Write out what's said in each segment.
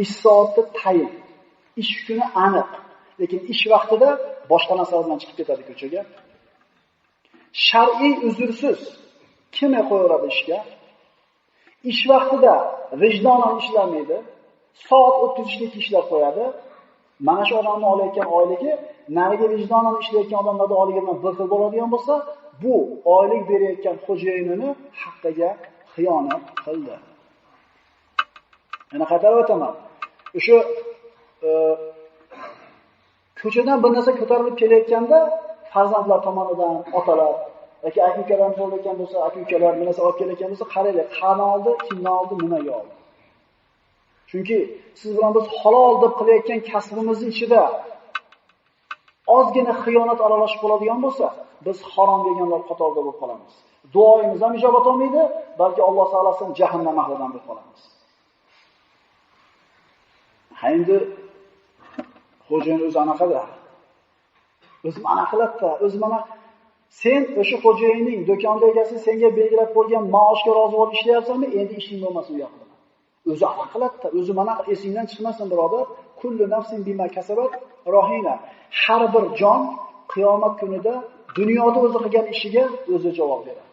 Ish soati tayin, ish kuni aniq, lekin ish vaqtida boshqa narsalar bilan chiqib ketadi ko'chaga. Shar'iy uzrsiz kim qo'yaveradi ishga? Ish vaqtida vijdonan ishlamaydi, soat o'tkazishlik ishlab qo'yadi. Mana shu odamni olayotgan oyligi nariga vijdonan ishlayotgan odamlarning oyligi bilan bir xil bo'ladigan bo'lsa, bu oylik berayotgan xo'jayinini haqqiga xiyonat qildi. Yana qaytarib o'taman. O'sha ko'chadan bir narsa ko'tarilib kelayotganda farzandlar tomonidan otalar yoki aka-ukalar bo'layotgan bo'lsa, aka-ukalar bir narsa olib kelayotgan bo'lsa, qaranglar, qani oldi, kimdan oldi, nimaga oldi. Chunki siz bilan biz halol deb qilayotgan kasbimizning ichida ozgina xiyonat aralashib bo'ladigan bo'lsa, biz harom deganlar qatorida bo'lib qolamiz. Duoyimiz ham ijobat olmaydi, balki Alloh taoladan jahannam ahlidan bo'lib qolamiz. Endi xo'jayin o'zi anaqada. O'zi mana qiladi-da, o'zi mana sen o'sha xo'jayinning do'konda egasi senga belgilab qo'ygan maoshga rozi bo'lib ishlayapsanmi? Endi ishing bo'lmasin u yoqda. O'zi aniq qiladi-da, o'zi mana esingdan chiqmasin birodar. Kullu nafsin bima kasabat rohina. Har bir jon qiyomat kunida dunyoda o'zi qilgan ishiga o'zi javob beradi.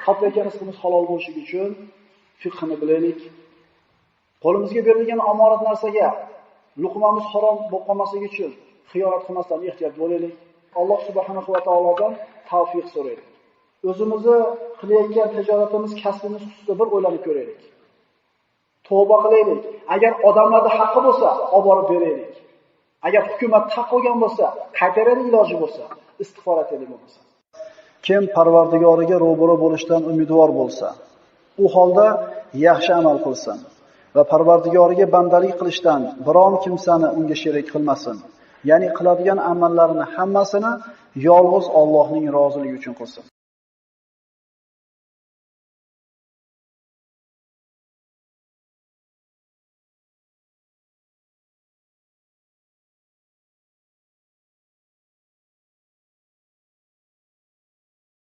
Qoplayotgan rizqimiz halol bo'lishi uchun fiqhni bilaylik. Qo'limizga berilgan omonat narsaga luqmamiz harom bo'lib qolmasligi uchun xiyonat qilmasdan ehtiyot bo'laylik. Alloh subhanahu va taolodan tavfiq so'raylik. O'zimizni qilayotgan tijoratimiz, kasbimiz ustida bir o'ylanib ko'raylik. Tavba qilaylik. Agar odamlarda haqqi bo'lsa, olib borib beraylik. Agar hukumat haq qilgan bo'lsa, qaytaradi iloji bo'lsa, istig'for etaylik bo'lmasa. Kim Parvardigoriga ro'baro bo'lishdan umidvor bo'lsa, u holda yaxshi amal qilsin va Parvardigoriga bandalik qilishdan biron kimsani unga sherik qilmasin. Ya'ni qiladigan amallarini hammasini yolg'iz Allohning roziligi uchun qilsin.